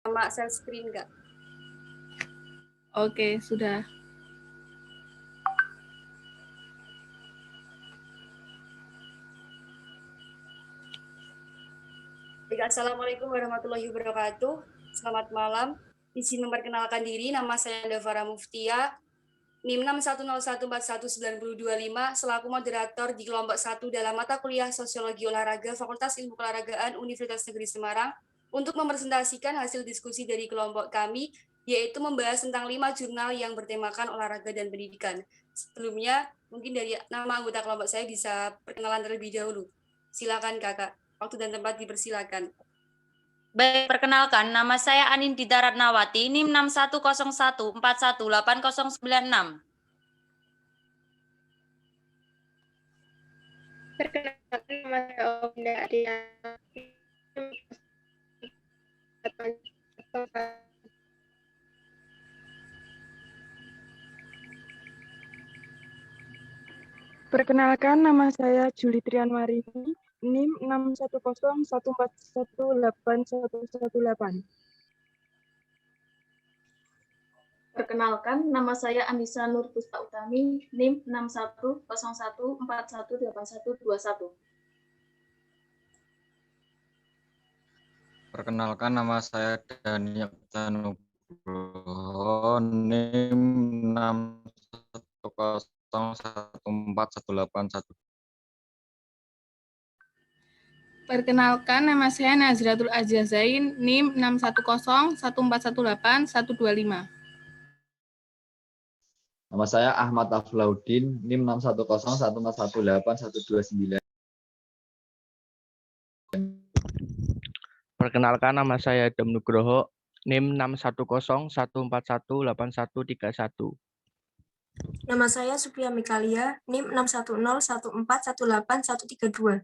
Sama share screen nggak? Oke, sudah. Assalamualaikum warahmatullahi wabarakatuh. Selamat malam. Izin memperkenalkan diri, nama saya Davara Muftia, NIM 610141925, selaku moderator di kelompok 1 dalam mata kuliah Sosiologi Olahraga Fakultas Ilmu Keolahragaan Universitas Negeri Semarang untuk mempresentasikan hasil diskusi dari kelompok kami, yaitu membahas tentang 5 jurnal yang bertemakan olahraga dan pendidikan. Sebelumnya, mungkin dari nama anggota kelompok saya bisa perkenalan terlebih dahulu. Silakan Kakak, waktu dan tempat dipersilakan. Baik, perkenalkan, nama saya Anindita Ratnawati, NIM 6101414189096. Perkenalkan, nama saya Ovinda Adia. Perkenalkan, nama saya Juli Trianwarini, NIM 61014181118. Perkenalkan, nama saya Anissa Nur Pusta Utami, NIM 6101418121. Perkenalkan, nama saya Dani Nugroho, NIM 610141811. Perkenalkan, nama saya Nazratul Azizain, NIM 61014181225. Nama saya Ahmad Aflaudin, NIM 61014181229. Perkenalkan, nama saya Adam Nugroho, NIM 61014181131. Nama saya Supriya Mikalia, NIM 61014181332.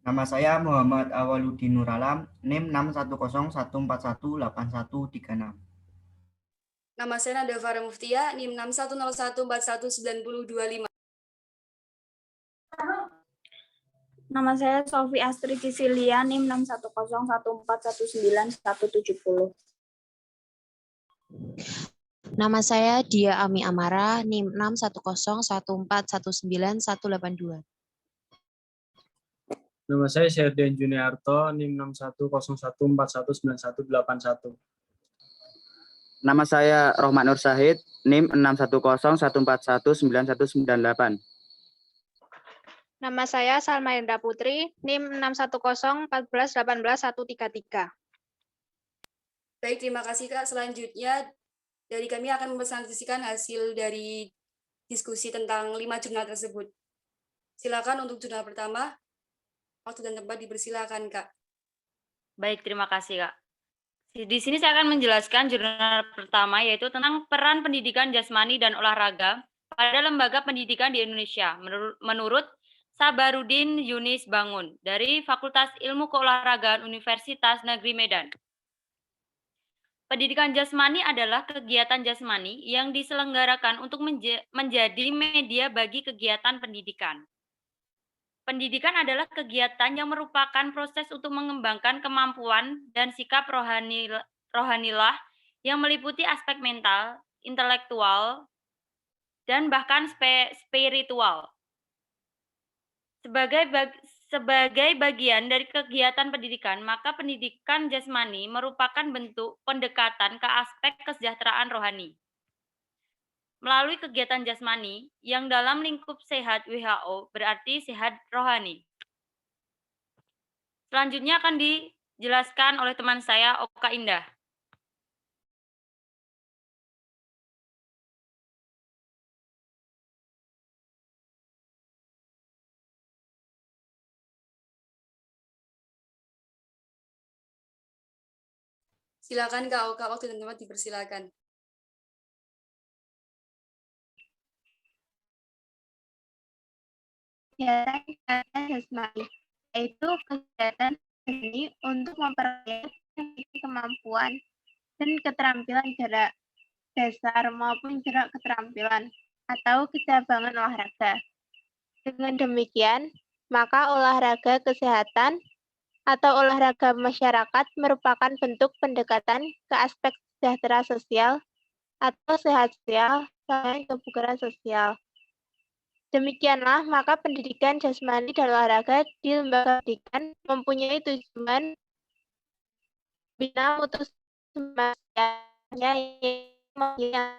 Nama saya Muhammad Awaludin Nuralam, NIM 61014181136. Nama saya Nada Farah Muftia, NIM 610141925. Nama saya Sofi Astri Cicilia, NIM 61014191770. Nama saya Dia Ami Amara, NIM 61014191882. Nama saya Sherdian Juniarto, NIM 61014191881. Nama saya Rohman Nur Syahid, NIM 61014191198. Nama saya Salma Indra Putri, NIM 61014118133. Baik, terima kasih Kak. Selanjutnya dari kami akan mempresentasikan hasil dari diskusi tentang 5 jurnal tersebut. Silakan untuk jurnal pertama. Waktu dan tempat dipersilakan, Kak. Baik, terima kasih, Kak. Di sini saya akan menjelaskan jurnal pertama, yaitu tentang peran pendidikan jasmani dan olahraga pada lembaga pendidikan di Indonesia, menurut Sabarudin Yunis Bangun, dari Fakultas Ilmu Keolahragaan Universitas Negeri Medan. Pendidikan jasmani adalah kegiatan jasmani yang diselenggarakan untuk menjadi media bagi kegiatan pendidikan. Pendidikan adalah kegiatan yang merupakan proses untuk mengembangkan kemampuan dan sikap rohanilah yang meliputi aspek mental, intelektual, dan bahkan spiritual. Sebagai bagian dari kegiatan pendidikan, maka pendidikan jasmani merupakan bentuk pendekatan ke aspek kesejahteraan rohani. Melalui kegiatan jasmani yang dalam lingkup sehat WHO berarti sehat rohani. Selanjutnya akan dijelaskan oleh teman saya, Oka Indah. Silakan Kak Oka, waktu dan tempat dipersilakan. Kegiatan jasmani, yaitu kegiatan seni untuk memperoleh kemampuan dan keterampilan gerak dasar maupun gerak keterampilan atau kecabangan olahraga. Dengan demikian, maka olahraga kesehatan atau olahraga masyarakat merupakan bentuk pendekatan ke aspek sejahtera sosial atau sehat sosial dan kebugaran sosial. Demikianlah, maka pendidikan jasmani dan olahraga di lembaga pendidikan mempunyai tujuan bina mutu manusianya yang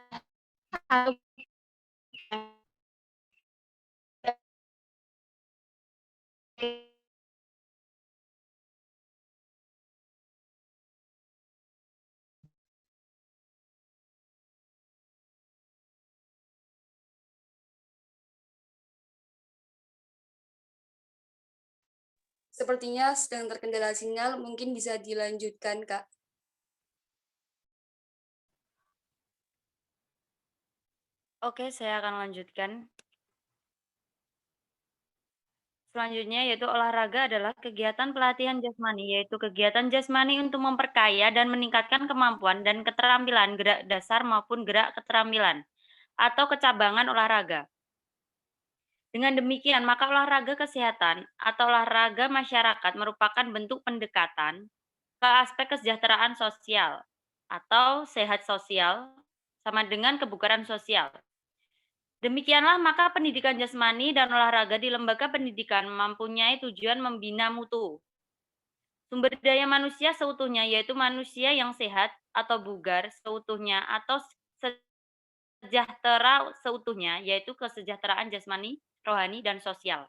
Sepertinya sedang terkendala sinyal, mungkin bisa dilanjutkan, Kak. Oke, saya akan lanjutkan. Selanjutnya yaitu olahraga adalah kegiatan pelatihan jasmani, yaitu kegiatan jasmani untuk memperkaya dan meningkatkan kemampuan dan keterampilan gerak dasar maupun gerak keterampilan atau kecabangan olahraga. Dengan demikian, maka olahraga kesehatan atau olahraga masyarakat merupakan bentuk pendekatan ke aspek kesejahteraan sosial atau sehat sosial sama dengan kebugaran sosial. Demikianlah maka pendidikan jasmani dan olahraga di lembaga pendidikan mempunyai tujuan membina mutu. Sumber daya manusia seutuhnya yaitu manusia yang sehat atau bugar seutuhnya atau sejahtera seutuhnya yaitu kesejahteraan jasmani, rohani, dan sosial.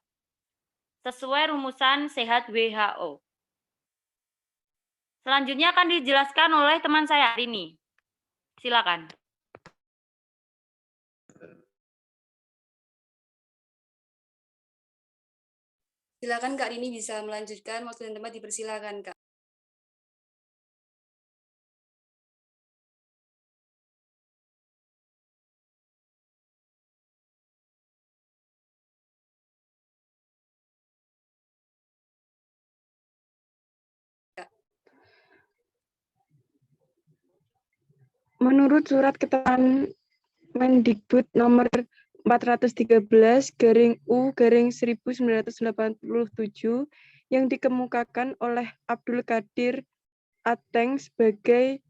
Sesuai rumusan sehat WHO. Selanjutnya akan dijelaskan oleh teman saya hari ini. Silakan. Silakan Kak Rini bisa melanjutkan, waktu dan tempat dipersilakan, Kak. Menurut surat keterangan Mendikbud nomor 413/U/1987 yang dikemukakan oleh Abdul Qadir Ateng sebagai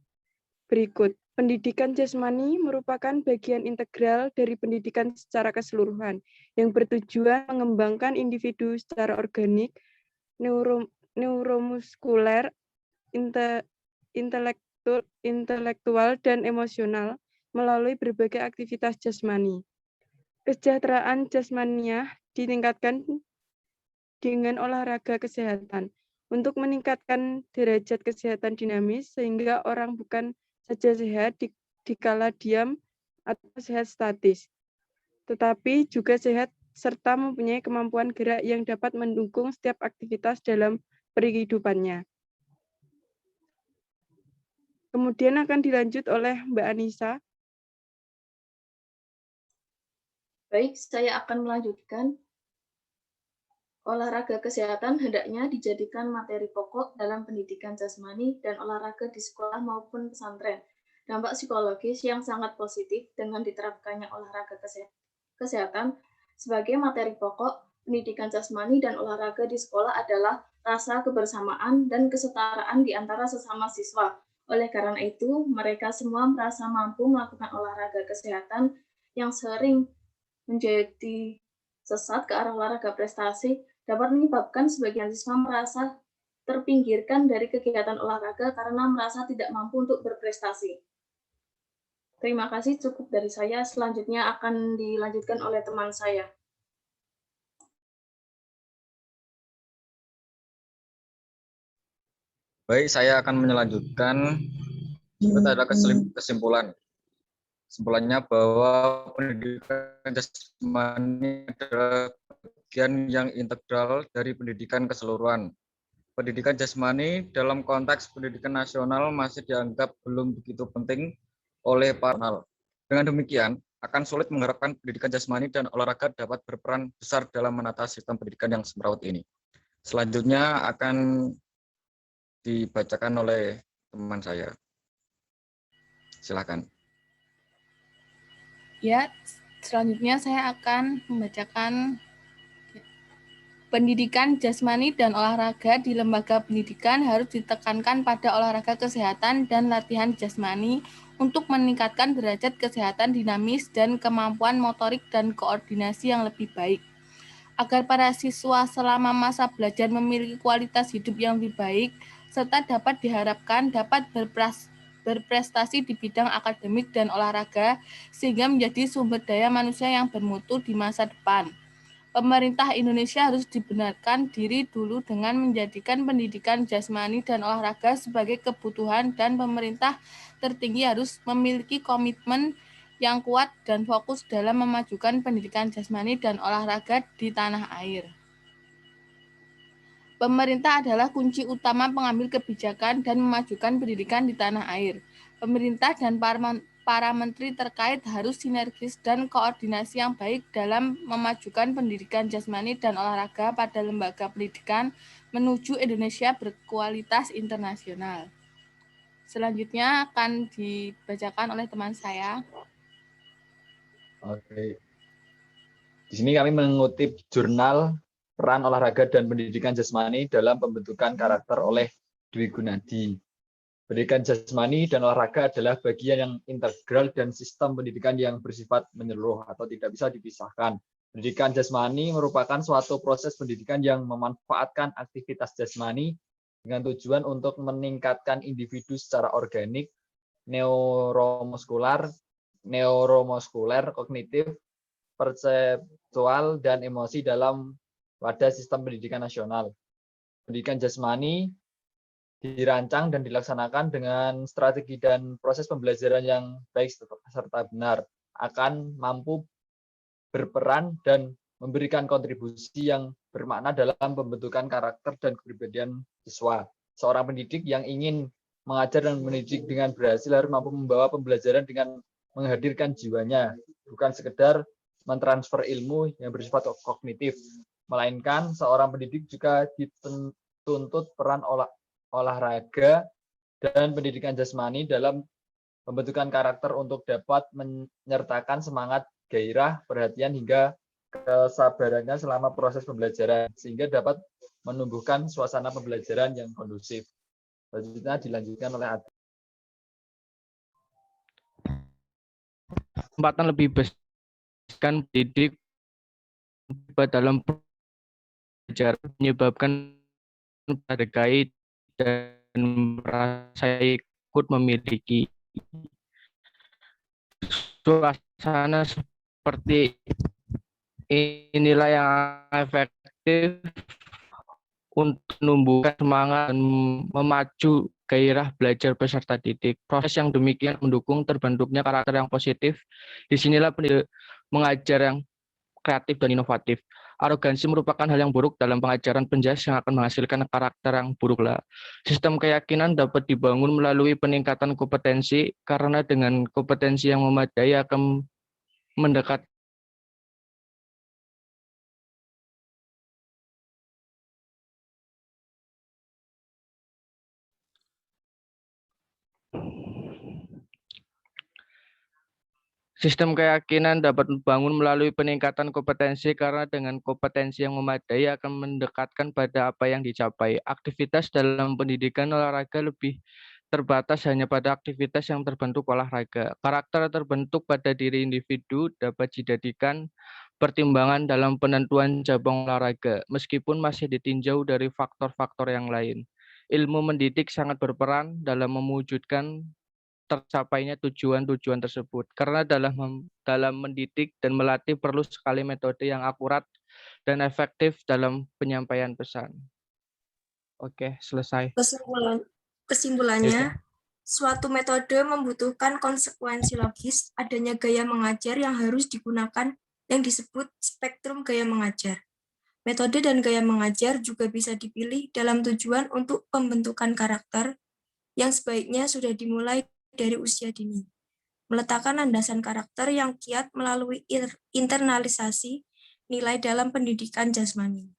berikut. Pendidikan jasmani merupakan bagian integral dari pendidikan secara keseluruhan yang bertujuan mengembangkan individu secara organik, neuromuskuler, intelektual, dan emosional melalui berbagai aktivitas jasmani. Kesejahteraan jasmaniah ditingkatkan dengan olahraga kesehatan untuk meningkatkan derajat kesehatan dinamis sehingga orang bukan saja sehat dikala diam atau sehat statis, tetapi juga sehat serta mempunyai kemampuan gerak yang dapat mendukung setiap aktivitas dalam kehidupannya. Kemudian akan dilanjut oleh Mbak Anissa. Baik, saya akan melanjutkan. Olahraga kesehatan hendaknya dijadikan materi pokok dalam pendidikan jasmani dan olahraga di sekolah maupun pesantren. Dampak psikologis yang sangat positif dengan diterapkannya olahraga kesehatan sebagai materi pokok pendidikan jasmani dan olahraga di sekolah adalah rasa kebersamaan dan kesetaraan di antara sesama siswa. Oleh karena itu, mereka semua merasa mampu melakukan olahraga kesehatan yang sering menjadi sesat ke arah olahraga prestasi dapat menyebabkan sebagian siswa merasa terpinggirkan dari kegiatan olahraga karena merasa tidak mampu untuk berprestasi. Terima kasih, cukup dari saya. Selanjutnya akan dilanjutkan oleh teman saya. Baik, saya akan melanjutkan. Itu adalah kesimpulan. Kesimpulannya bahwa pendidikan jasmani adalah bagian yang integral dari pendidikan keseluruhan. Pendidikan jasmani dalam konteks pendidikan nasional masih dianggap belum begitu penting oleh para nasional. Dengan demikian, akan sulit mengharapkan pendidikan jasmani dan olahraga dapat berperan besar dalam menata sistem pendidikan yang semrawut ini. Selanjutnya akan dibacakan oleh teman saya. Silakan. Ya, selanjutnya saya akan membacakan Pendidikan jasmani dan olahraga di lembaga pendidikan harus ditekankan pada olahraga kesehatan dan latihan jasmani untuk meningkatkan derajat kesehatan dinamis dan kemampuan motorik dan koordinasi yang lebih baik. Agar para siswa selama masa belajar memiliki kualitas hidup yang lebih baik, serta dapat diharapkan dapat berprestasi di bidang akademik dan olahraga, sehingga menjadi sumber daya manusia yang bermutu di masa depan. Pemerintah Indonesia harus dibenarkan diri dulu dengan menjadikan pendidikan jasmani dan olahraga sebagai kebutuhan, dan pemerintah tertinggi harus memiliki komitmen yang kuat dan fokus dalam memajukan pendidikan jasmani dan olahraga di tanah air. Pemerintah adalah kunci utama pengambil kebijakan dan memajukan pendidikan di tanah air. Pemerintah dan para menteri terkait harus sinergis dan koordinasi yang baik dalam memajukan pendidikan jasmani dan olahraga pada lembaga pendidikan menuju Indonesia berkualitas internasional. Selanjutnya akan dibacakan oleh teman saya. Oke. Di sini kami mengutip jurnal Peran Olahraga dan Pendidikan Jasmani dalam Pembentukan Karakter oleh Dwi Gunadi. Pendidikan jasmani dan olahraga adalah bagian yang integral dan sistem pendidikan yang bersifat menyeluruh atau tidak bisa dipisahkan. Pendidikan jasmani merupakan suatu proses pendidikan yang memanfaatkan aktivitas jasmani dengan tujuan untuk meningkatkan individu secara organik, neuromuskuler, kognitif, perseptual, dan emosi dalam wadah sistem pendidikan nasional. Pendidikan jasmani dirancang dan dilaksanakan dengan strategi dan proses pembelajaran yang baik serta benar, akan mampu berperan dan memberikan kontribusi yang bermakna dalam pembentukan karakter dan kepribadian siswa. Seorang pendidik yang ingin mengajar dan mendidik dengan berhasil harus mampu membawa pembelajaran dengan menghadirkan jiwanya, bukan sekedar mentransfer ilmu yang bersifat kognitif, melainkan seorang pendidik juga dituntut peran olahraga dan pendidikan jasmani dalam pembentukan karakter untuk dapat menyertakan semangat, gairah, perhatian, hingga kesabarannya selama proses pembelajaran, sehingga dapat menumbuhkan suasana pembelajaran yang kondusif. Selanjutnya dilanjutkan oleh Adi. Kesempatan lebih besar pendidik dalam belajar menyebabkan terkait dan merasa ikut memiliki suasana seperti inilah yang efektif untuk menumbuhkan semangat dan memacu gairah belajar peserta didik. Proses yang demikian mendukung terbentuknya karakter yang positif. Disinilah pendidik mengajar yang kreatif dan inovatif. Arogansi merupakan hal yang buruk dalam pengajaran penjas yang akan menghasilkan karakter yang buruk. Sistem keyakinan dapat dibangun melalui peningkatan kompetensi, karena dengan kompetensi yang memadai akan mendekat Sistem keyakinan dapat dibangun melalui peningkatan kompetensi, karena dengan kompetensi yang memadai akan mendekatkan pada apa yang dicapai. Aktivitas dalam pendidikan olahraga lebih terbatas hanya pada aktivitas yang terbentuk olahraga. Karakter terbentuk pada diri individu dapat dijadikan pertimbangan dalam penentuan cabang olahraga, meskipun masih ditinjau dari faktor-faktor yang lain. Ilmu mendidik sangat berperan dalam mewujudkan tercapainya tujuan-tujuan tersebut, karena dalam mendidik dan melatih perlu sekali metode yang akurat dan efektif dalam penyampaian pesan. Oke, selesai. Kesimpulannya, suatu metode membutuhkan konsekuensi logis, adanya gaya mengajar yang harus digunakan yang disebut spektrum gaya mengajar. Metode dan gaya mengajar juga bisa dipilih dalam tujuan untuk pembentukan karakter yang sebaiknya sudah dimulai dari usia dini. Meletakkan landasan karakter yang kiat melalui internalisasi nilai dalam pendidikan jasmani.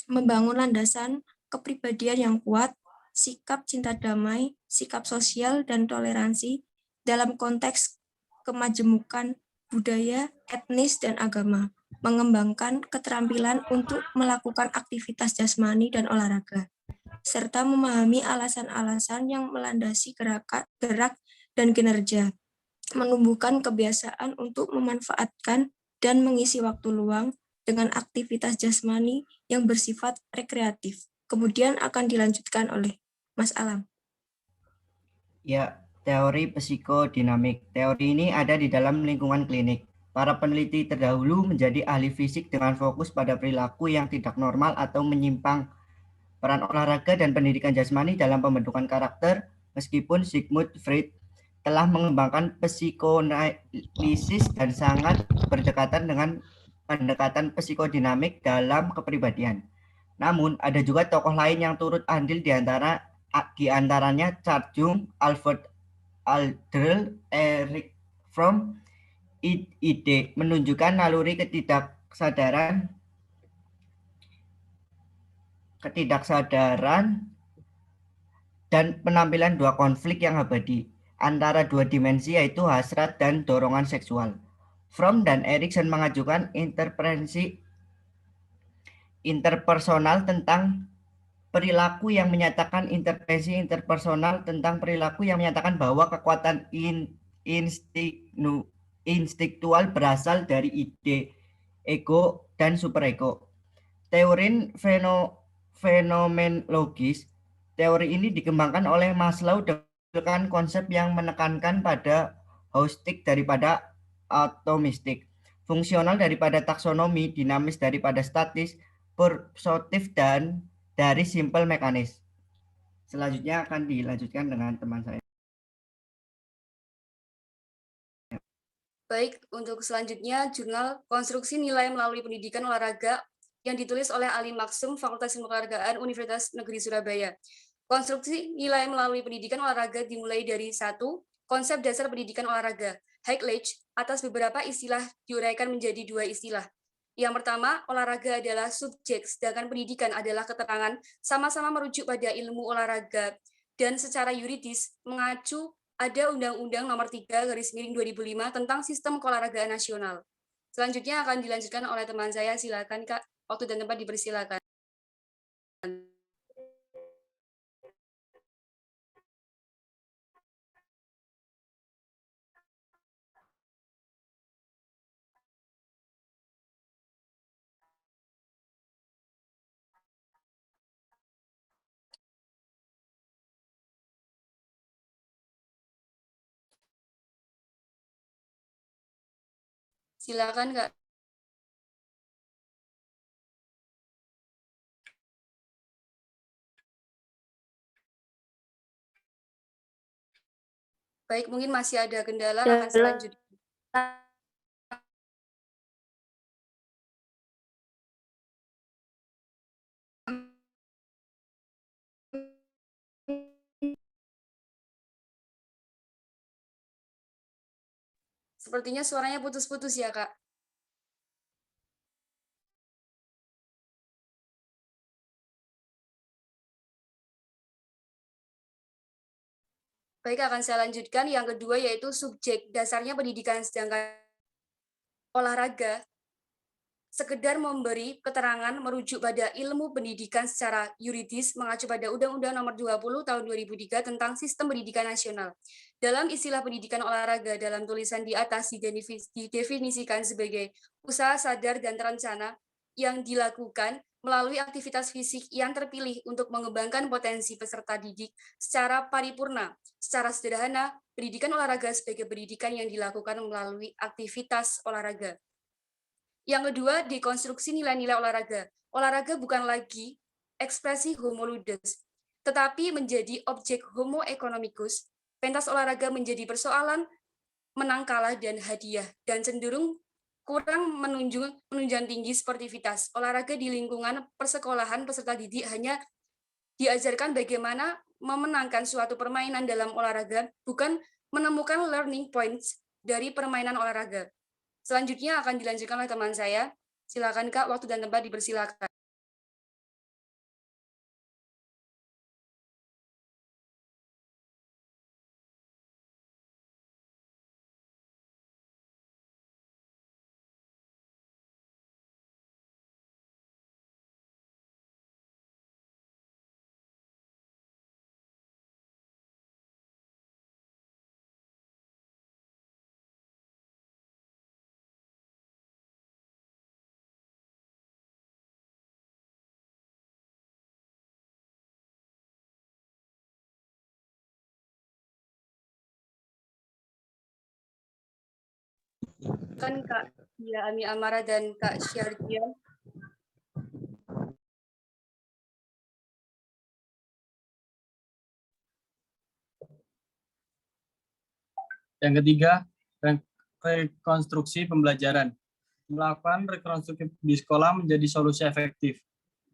Membangun landasan kepribadian yang kuat, sikap cinta damai, sikap sosial, dan toleransi dalam konteks kemajemukan budaya, etnis, dan agama. mengembangkan keterampilan untuk melakukan aktivitas jasmani dan olahraga, serta memahami alasan-alasan yang melandasi gerak dan kinerja, menumbuhkan kebiasaan untuk memanfaatkan dan mengisi waktu luang dengan aktivitas jasmani yang bersifat rekreatif. Kemudian akan dilanjutkan oleh Mas Alam. Ya, teori psikodinamik. Teori ini ada di dalam lingkungan klinik. Para peneliti terdahulu menjadi ahli fisik dengan fokus pada perilaku yang tidak normal atau menyimpang. Peran olahraga dan pendidikan jasmani dalam pembentukan karakter, meskipun Sigmund Freud telah mengembangkan psikoanalisis dan sangat berdekatan dengan pendekatan psikodinamik dalam kepribadian. Namun, ada juga tokoh lain yang turut andil di antaranya Carl Jung, Albert Aldrich, Eric Fromm. Ide menunjukkan naluri ketidaksadaran dan penampilan dua konflik yang abadi antara dua dimensi, yaitu hasrat dan dorongan seksual. Fromm dan Erikson mengajukan interpretasi interpersonal tentang perilaku yang menyatakan bahwa kekuatan instiktual berasal dari ide ego dan superego. Teori fenomenologis. Teori ini dikembangkan oleh Maslow dengan konsep yang menekankan pada heuristik daripada atomistik, fungsional daripada taksonomi, dinamis daripada statis, persuasif dan dari simple mekanis. Selanjutnya akan dilanjutkan dengan teman saya. Baik, untuk selanjutnya jurnal Konstruksi Nilai Melalui Pendidikan Olahraga yang ditulis oleh Ali Maksum, Fakultas Ilmu Keolahragaan Universitas Negeri Surabaya. Konstruksi nilai melalui pendidikan olahraga dimulai dari 1. Konsep dasar pendidikan olahraga, Highlight, atas beberapa istilah diuraikan menjadi 2 istilah. Yang pertama, olahraga adalah subjek, sedangkan pendidikan adalah keterangan, sama-sama merujuk pada ilmu olahraga, dan secara yuridis mengacu ada Undang-Undang Nomor 3/2005 tentang Sistem Keolahragaan Nasional. Selanjutnya akan dilanjutkan oleh teman saya, silakan Kak, waktu dan tempat dipersilakan. Silakan Kak. Baik, mungkin masih ada kendala, akan selanjutnya. Sepertinya suaranya putus-putus ya, Kak. Baik, akan saya lanjutkan. Yang kedua yaitu subjek. Dasarnya pendidikan, sedangkan olahraga sekedar memberi keterangan merujuk pada ilmu pendidikan secara yuridis mengacu pada Undang-Undang Nomor 20 Tahun 2003 tentang Sistem Pendidikan Nasional. Dalam istilah pendidikan olahraga dalam tulisan di atas didefinisikan sebagai usaha sadar dan terencana yang dilakukan melalui aktivitas fisik yang terpilih untuk mengembangkan potensi peserta didik secara paripurna. Secara sederhana, pendidikan olahraga sebagai pendidikan yang dilakukan melalui aktivitas olahraga. Yang kedua, dekonstruksi nilai-nilai olahraga. Olahraga bukan lagi ekspresi homo ludus, tetapi menjadi objek homo economicus. Pentas olahraga menjadi persoalan menang kalah dan hadiah, dan cenderung kurang menunjang tinggi sportivitas. Olahraga di lingkungan persekolahan peserta didik hanya diajarkan bagaimana memenangkan suatu permainan dalam olahraga, bukan menemukan learning points dari permainan olahraga. Selanjutnya akan dilanjutkan oleh teman saya. Silakan Kak, waktu dan tempat dipersilakan. Kan Kak Dia Ami Amara dan Kak Syardian. Yang ketiga, rekonstruksi pembelajaran. Melakukan rekonstruksi di sekolah menjadi solusi efektif.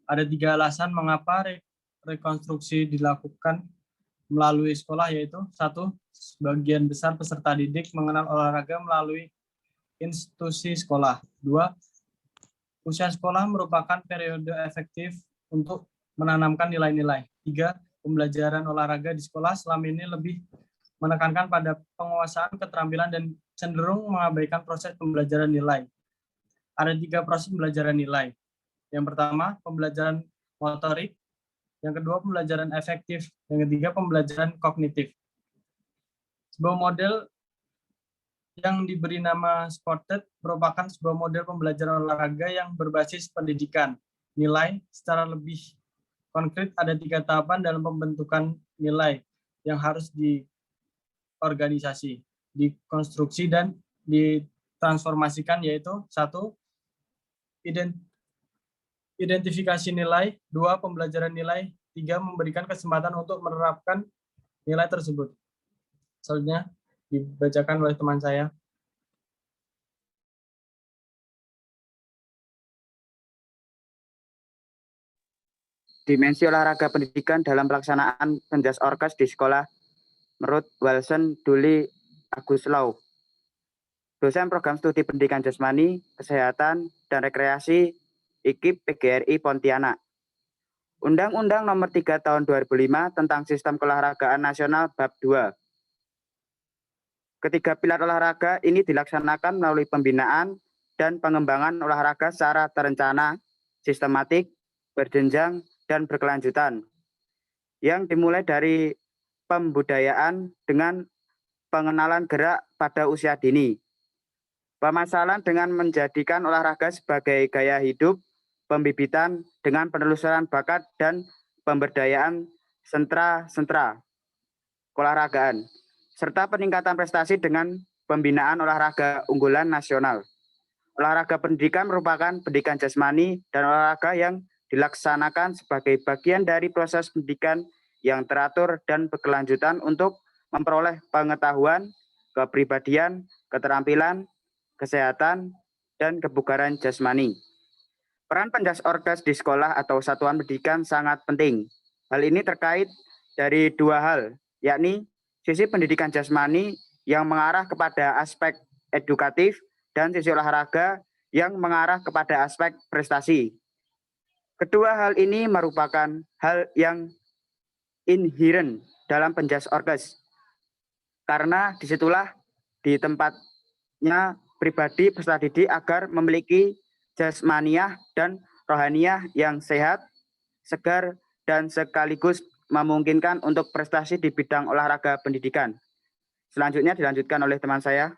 Ada 3 alasan mengapa rekonstruksi dilakukan melalui sekolah, yaitu 1. Sebagian besar peserta didik mengenal olahraga melalui institusi sekolah. 2. Usia sekolah merupakan periode efektif untuk menanamkan nilai-nilai. 3. Pembelajaran olahraga di sekolah selama ini lebih menekankan pada penguasaan keterampilan dan cenderung mengabaikan proses pembelajaran nilai. Ada 3 proses pembelajaran nilai. Yang pertama, pembelajaran motorik. Yang kedua, pembelajaran efektif. Yang ketiga, pembelajaran kognitif. Sebuah model yang diberi nama Sported merupakan sebuah model pembelajaran olahraga yang berbasis pendidikan. Nilai secara lebih konkret ada 3 tahapan dalam pembentukan nilai yang harus diorganisasi, dikonstruksi, dan ditransformasikan, yaitu 1. Identifikasi nilai, 2. Pembelajaran nilai, 3. Memberikan kesempatan untuk menerapkan nilai tersebut. Selanjutnya dibacakan oleh teman saya. Dimensi olahraga pendidikan dalam pelaksanaan penjas orkes di sekolah menurut Wilson Duli Aguslau, dosen program studi pendidikan jasmani, kesehatan, dan rekreasi IKIP PGRI Pontianak. Undang-Undang Nomor 3 Tahun 2005 tentang Sistem Keolahragaan Nasional Bab 2. Ketiga pilar olahraga ini dilaksanakan melalui pembinaan dan pengembangan olahraga secara terencana, sistematik, berjenjang, dan berkelanjutan, yang dimulai dari pembudayaan dengan pengenalan gerak pada usia dini, pemasalan dengan menjadikan olahraga sebagai gaya hidup, pembibitan dengan penelusuran bakat, dan pemberdayaan sentra-sentra keolahragaan, serta peningkatan prestasi dengan pembinaan olahraga unggulan nasional. Olahraga pendidikan merupakan pendidikan jasmani dan olahraga yang dilaksanakan sebagai bagian dari proses pendidikan yang teratur dan berkelanjutan untuk memperoleh pengetahuan, kepribadian, keterampilan, kesehatan, dan kebugaran jasmani. Peran penjas orkes di sekolah atau satuan pendidikan sangat penting. Hal ini terkait dari 2 hal, yakni sisi pendidikan jasmani yang mengarah kepada aspek edukatif dan sisi olahraga yang mengarah kepada aspek prestasi. Kedua hal ini merupakan hal yang inherent dalam penjas orkes, karena disitulah di tempatnya pribadi peserta didik agar memiliki jasmaniah dan rohaniah yang sehat, segar, dan sekaligus memungkinkan untuk prestasi di bidang olahraga pendidikan. Selanjutnya dilanjutkan oleh teman saya.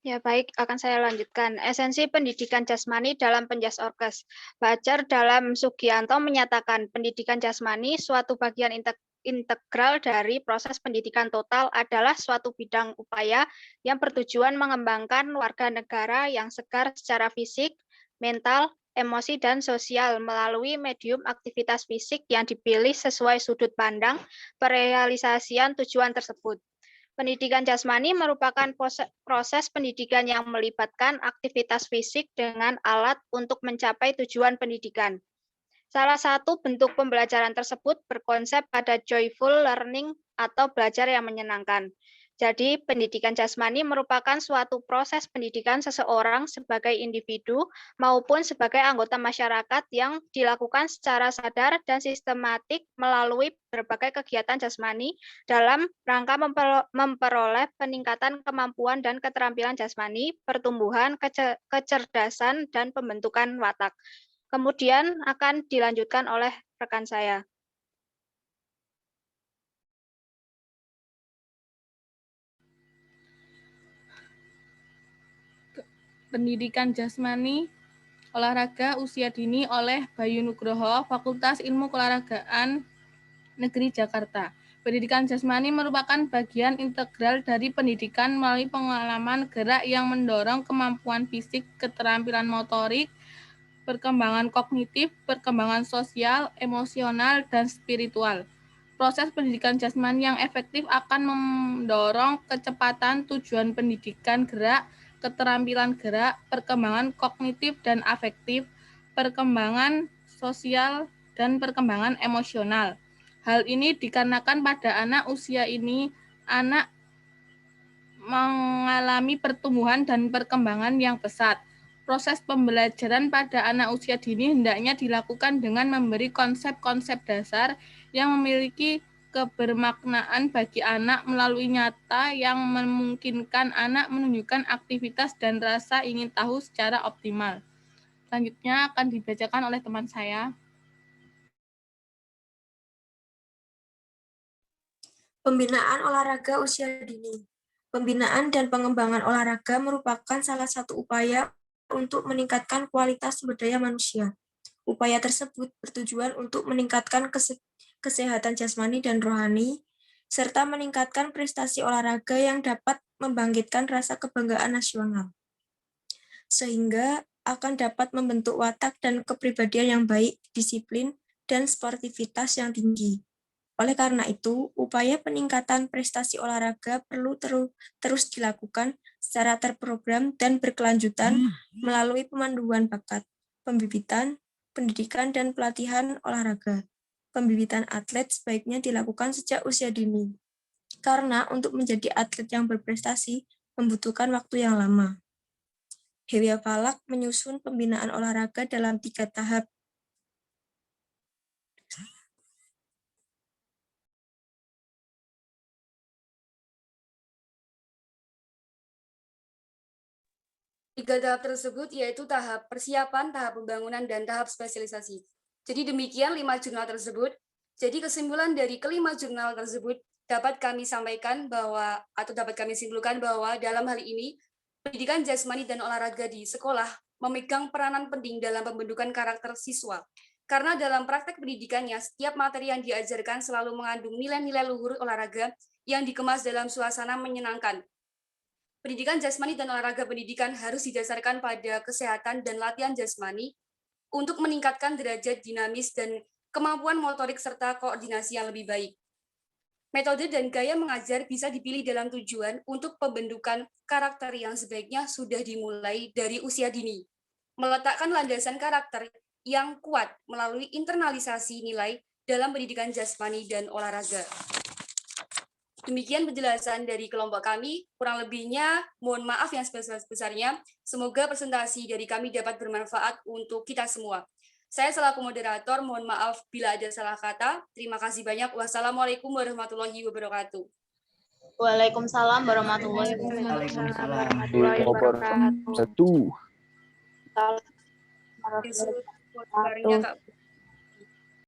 Ya, baik, akan saya lanjutkan. Esensi pendidikan jasmani dalam penjas orkes. Bajar dalam Sugianto menyatakan pendidikan jasmani suatu bagian integral dari proses pendidikan total adalah suatu bidang upaya yang bertujuan mengembangkan warga negara yang segar secara fisik, mental, emosi, dan sosial melalui medium aktivitas fisik yang dipilih sesuai sudut pandang perealisasian tujuan tersebut. Pendidikan jasmani merupakan proses pendidikan yang melibatkan aktivitas fisik dengan alat untuk mencapai tujuan pendidikan. Salah satu bentuk pembelajaran tersebut berkonsep pada joyful learning atau belajar yang menyenangkan. Jadi, pendidikan jasmani merupakan suatu proses pendidikan seseorang sebagai individu maupun sebagai anggota masyarakat yang dilakukan secara sadar dan sistematik melalui berbagai kegiatan jasmani dalam rangka memperoleh peningkatan kemampuan dan keterampilan jasmani, pertumbuhan, kecerdasan, dan pembentukan watak. Kemudian akan dilanjutkan oleh rekan saya. Pendidikan jasmani olahraga usia dini oleh Bayu Nugroho, Fakultas Ilmu Keolahragaan Negeri Jakarta. Pendidikan jasmani merupakan bagian integral dari pendidikan melalui pengalaman gerak yang mendorong kemampuan fisik, keterampilan motorik, perkembangan kognitif, perkembangan sosial, emosional, dan spiritual. Proses pendidikan jasmani yang efektif akan mendorong kecepatan tujuan pendidikan gerak, keterampilan gerak, perkembangan kognitif dan afektif, perkembangan sosial, dan perkembangan emosional. Hal ini dikarenakan pada anak usia ini, anak mengalami pertumbuhan dan perkembangan yang pesat. Proses pembelajaran pada anak usia dini hendaknya dilakukan dengan memberi konsep-konsep dasar yang memiliki kebermaknaan bagi anak melalui nyata yang memungkinkan anak menunjukkan aktivitas dan rasa ingin tahu secara optimal. Selanjutnya akan dibacakan oleh teman saya. Pembinaan olahraga usia dini. Pembinaan dan pengembangan olahraga merupakan salah satu upaya untuk meningkatkan kualitas sumber daya manusia. Upaya tersebut bertujuan untuk meningkatkan kesehatan jasmani dan rohani, serta meningkatkan prestasi olahraga yang dapat membangkitkan rasa kebanggaan nasional, sehingga akan dapat membentuk watak dan kepribadian yang baik, disiplin, dan sportivitas yang tinggi. Oleh karena itu, upaya peningkatan prestasi olahraga perlu terus dilakukan secara terprogram dan berkelanjutan melalui pemanduan bakat, pembibitan, pendidikan, dan pelatihan olahraga. Pembibitan atlet sebaiknya dilakukan sejak usia dini, karena untuk menjadi atlet yang berprestasi membutuhkan waktu yang lama. Hewia Falak menyusun pembinaan olahraga dalam 3 tahap. Tiga tahap tersebut yaitu tahap persiapan, tahap pembangunan, dan tahap spesialisasi. Jadi demikian 5 jurnal tersebut. Jadi kesimpulan dari kelima jurnal tersebut dapat kami sampaikan bahwa, atau dapat kami simpulkan bahwa dalam hal ini, pendidikan jasmani dan olahraga di sekolah memegang peranan penting dalam pembentukan karakter siswa. Karena dalam praktek pendidikannya, setiap materi yang diajarkan selalu mengandung nilai-nilai luhur olahraga yang dikemas dalam suasana menyenangkan. Pendidikan jasmani dan olahraga pendidikan harus didasarkan pada kesehatan dan latihan jasmani untuk meningkatkan derajat dinamis dan kemampuan motorik serta koordinasi yang lebih baik. Metode dan gaya mengajar bisa dipilih dalam tujuan untuk pembentukan karakter yang sebaiknya sudah dimulai dari usia dini. Meletakkan landasan karakter yang kuat melalui internalisasi nilai dalam pendidikan jasmani dan olahraga. Demikian penjelasan dari kelompok kami, kurang lebihnya mohon maaf yang sebesar-besarnya. Semoga presentasi dari kami dapat bermanfaat untuk kita semua. Saya selaku moderator, mohon maaf bila ada salah kata. Terima kasih banyak. Wassalamualaikum warahmatullahi wabarakatuh. Waalaikumsalam warahmatullahi wabarakatuh. Kak.